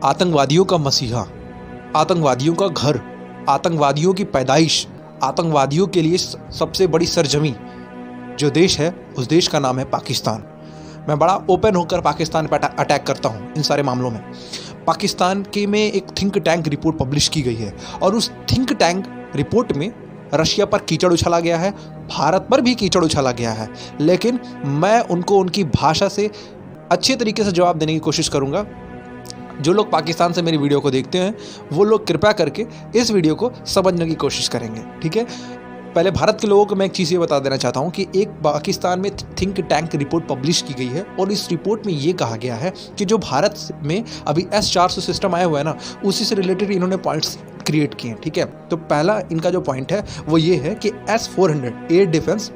आतंकवादियों का मसीहा, आतंकवादियों का घर, आतंकवादियों की पैदाइश, आतंकवादियों के लिए सबसे बड़ी सरजमी जो देश है उस देश का नाम है पाकिस्तान। मैं बड़ा ओपन होकर पाकिस्तान पर अटैक करता हूँ इन सारे मामलों में। पाकिस्तान के में एक थिंक टैंक रिपोर्ट पब्लिश की गई है और उस थिंक टैंक रिपोर्ट में रशिया पर कीचड़ उछाला गया है, भारत पर भी कीचड़ उछाला गया है, लेकिन मैं उनको उनकी भाषा से अच्छे तरीके से जवाब देने की कोशिश करूँगा। जो लोग पाकिस्तान से मेरी वीडियो को देखते हैं वो लोग कृपया करके इस वीडियो को समझने की कोशिश करेंगे, ठीक है। पहले भारत के लोगों को मैं एक चीज़ ये बता देना चाहता हूँ कि एक पाकिस्तान में थिंक टैंक रिपोर्ट पब्लिश की गई है और इस रिपोर्ट में ये कहा गया है कि जो भारत में अभी S-400 सिस्टम आया हुआ है ना, उसी से रिलेटेड इन्होंने पॉइंट्स क्रिएट किए हैं, ठीक है। तो पहला इनका जो पॉइंट है वो ये है कि S-400 एयर डिफेंस,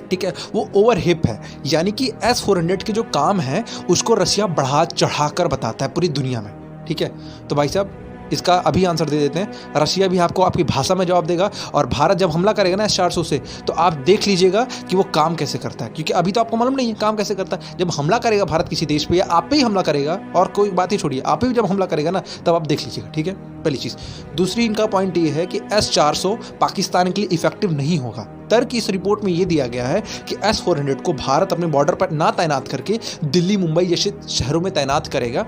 ठीक है, वो ओवर हिप है, यानी कि S-400 के जो काम है उसको रशिया बढ़ा चढ़ा कर बताता है पूरी दुनिया में, ठीक है। तो भाई साहब इसका अभी आंसर दे देते हैं। रशिया भी आपको आपकी भाषा में जवाब देगा और भारत जब हमला करेगा ना S-400 से, तो आप देख लीजिएगा कि वो काम कैसे करता है, क्योंकि अभी तो आपको मालूम नहीं है काम कैसे करता है। जब हमला करेगा भारत किसी देश पे या आप पे ही हमला करेगा, और कोई बात ही छोड़िए, आप ही जब हमला करेगा ना तब आप देख लीजिएगा, ठीक है, पहली चीज़। दूसरी इनका पॉइंट ये है कि S-400 पाकिस्तान के लिए इफेक्टिव नहीं होगा। तर्क इस रिपोर्ट में ये दिया गया है कि S-400 को भारत अपने बॉर्डर पर ना तैनात करके दिल्ली मुंबई जैसे शहरों में तैनात करेगा,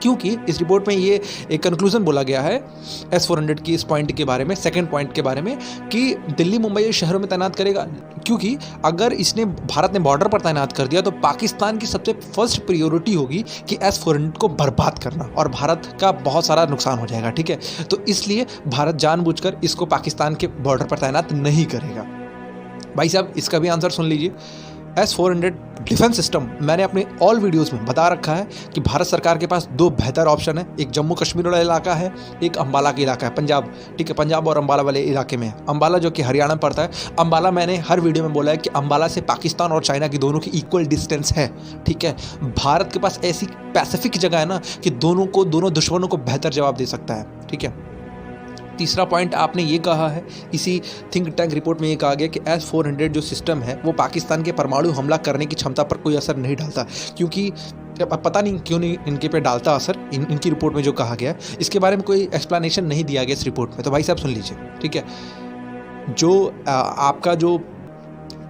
क्योंकि इस रिपोर्ट में ये एक कंक्लूजन बोला गया है S-400 की इस पॉइंट के बारे में, सेकंड पॉइंट के बारे में, कि दिल्ली मुंबई शहरों में तैनात करेगा, क्योंकि अगर इसने भारत ने बॉर्डर पर तैनात कर दिया तो पाकिस्तान की सबसे फर्स्ट प्रायोरिटी होगी कि S-400 को बर्बाद करना और भारत का बहुत सारा नुकसान हो जाएगा, ठीक है। तो इसलिए भारत जानबूझकर इसको पाकिस्तान के बॉर्डर पर तैनात नहीं करेगा। भाई साहब इसका भी आंसर सुन लीजिए। S-400 डिफेंस सिस्टम मैंने अपने ऑल वीडियोस में बता रखा है कि भारत सरकार के पास दो बेहतर ऑप्शन है। एक जम्मू कश्मीर वाला इलाका है, एक अम्बाला का इलाका है, पंजाब, ठीक है, पंजाब और अम्बाला वाले इलाके में है। अम्बाला जो कि हरियाणा में पड़ता है। अम्बाला मैंने हर वीडियो में बोला है कि अम्बाला से पाकिस्तान और चाइना की दोनों की इक्वल डिस्टेंस है, ठीक है। भारत के पास ऐसी पैसिफिक जगह है ना कि दोनों दुश्मनों को बेहतर जवाब दे सकता है, ठीक है। तीसरा पॉइंट आपने ये कहा है, इसी थिंक टैंक रिपोर्ट में ये कहा गया कि S-400 जो सिस्टम है वो पाकिस्तान के परमाणु हमला करने की क्षमता पर कोई असर नहीं डालता, क्योंकि अब पता नहीं क्यों नहीं इनके पे डालता असर। इनकी रिपोर्ट में जो कहा गया इसके बारे में कोई एक्सप्लेनेशन नहीं दिया गया इस रिपोर्ट में। तो भाई साहब सुन लीजिए, ठीक है। जो आपका जो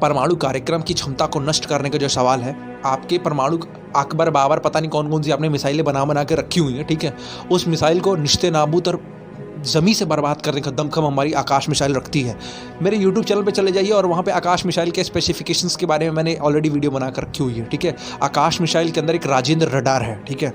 परमाणु कार्यक्रम की क्षमता को नष्ट करने का जो सवाल है, आपके परमाणु अकबर बाबर पता नहीं कौन कौन सी आपने मिसाइलें बना के रखी हुई हैं, ठीक है। उस मिसाइल को निश्ते नाबूद और ज़मीन से बर्बाद करने का दमखम हमारी आकाश मिसाइल रखती है। मेरे YouTube चैनल पे चले जाइए और वहाँ पे आकाश मिसाइल के स्पेसिफिकेशंस के बारे में मैंने ऑलरेडी वीडियो बना कर रखी हुई है, ठीक है। आकाश मिसाइल के अंदर एक राजेंद्र रडार है, ठीक है।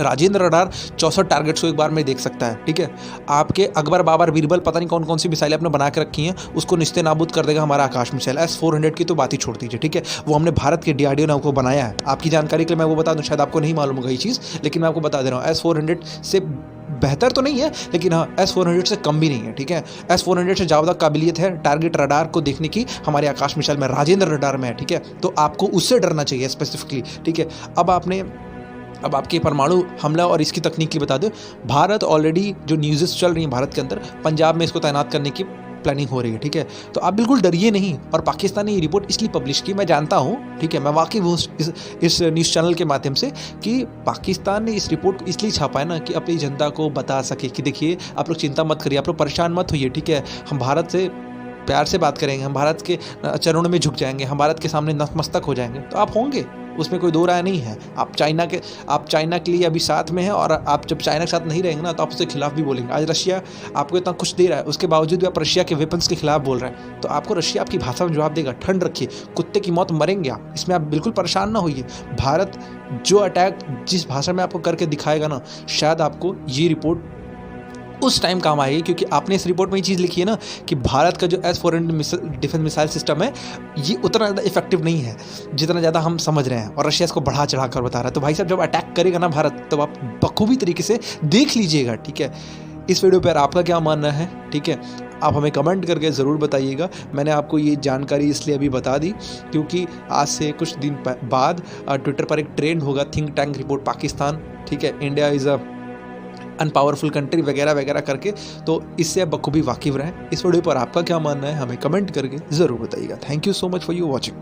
राजेंद्र रडार 64 टारगेट्स को एक बार में देख सकता है, ठीक है। आपके अकबर बाबर बीरबल पता नहीं कौन कौन सी मिसाइलें आपने बना के रखी हैं, उसको निस्ते नाबूद कर देगा हमारा आकाश मिसाइल। S-400 की तो बात ही छोड़ दीजिए, ठीक है। वो हमने भारत के DRDO ने को बनाया है। आपकी जानकारी के लिए मैं वो बता दूँ, शायद आपको नहीं मालूम होगा ये चीज़, लेकिन मैं आपको बता दे रहा हूँ। S-400 से बेहतर तो नहीं है, लेकिन हाँ S-400 से कम भी नहीं है, ठीक है। S-400 से ज़्यादा काबिलियत है टारगेट रडार को देखने की हमारे आकाश मिसाइल में, राजेंद्र रडार में है, ठीक है। तो आपको उससे डरना चाहिए स्पेसिफिकली, ठीक है। अब आपके परमाणु हमला और इसकी तकनीक की बता दो। भारत ऑलरेडी जो न्यूज़ चल रही है भारत के अंदर, पंजाब में इसको तैनात करने की प्लानिंग हो रही है, ठीक है। तो आप बिल्कुल डरिए नहीं। और पाकिस्तान ने ये रिपोर्ट इसलिए पब्लिश की, मैं जानता हूँ, ठीक है, मैं वाकई वो इस न्यूज़ चैनल के माध्यम से, कि पाकिस्तान ने इस रिपोर्ट को इसलिए छापा है ना कि अपनी जनता को बता सके कि देखिए आप लोग चिंता मत करिए, आप लोग परेशान मत होइए, ठीक है। हम भारत से प्यार से बात करेंगे, हम भारत के चरणों में झुक जाएंगे, हम भारत के सामने नतमस्तक हो जाएंगे। तो आप होंगे, उसमें कोई दो राय नहीं है। आप चाइना के लिए अभी साथ में हैं, और आप जब चाइना के साथ नहीं रहेंगे ना तो आप उसके खिलाफ भी बोलेंगे। आज रशिया आपको इतना कुछ दे रहा है, उसके बावजूद भी आप रशिया के वेपन्स के खिलाफ बोल रहे हैं, तो आपको रशिया आपकी भाषा में जवाब देगा। ठंड रखिए, कुत्ते की मौत मरेंगे आप, इसमें आप बिल्कुल परेशान ना होइए। भारत जो अटैक जिस भाषा में आपको करके दिखाएगा ना, शायद आपको ये रिपोर्ट उस टाइम काम आएगी, क्योंकि आपने इस रिपोर्ट में ये चीज़ लिखी है ना कि भारत का जो S-400 डिफेंस मिसाइल सिस्टम है ये उतना ज़्यादा इफेक्टिव नहीं है जितना ज़्यादा हम समझ रहे हैं, और रशिया इसको बढ़ा चढ़ा कर बता रहा है। तो भाई साहब जब अटैक करेगा ना भारत, तो आप बखूबी तरीके से देख लीजिएगा, ठीक है। इस वीडियो पर आपका क्या मानना है, ठीक है, आप हमें कमेंट करके ज़रूर बताइएगा। मैंने आपको ये जानकारी इसलिए अभी बता दी क्योंकि आज से कुछ दिन बाद ट्विटर पर एक ट्रेंड होगा, थिंक टैंक रिपोर्ट पाकिस्तान, ठीक है, इंडिया इज़ अ अनपावरफुल कंट्री वगैरह वगैरह करके। तो इससे आप बखूबी वाकिफ़ रहें। इस वीडियो पर आपका क्या मानना है हमें कमेंट करके ज़रूर बताइएगा। Thank you so much for you watching.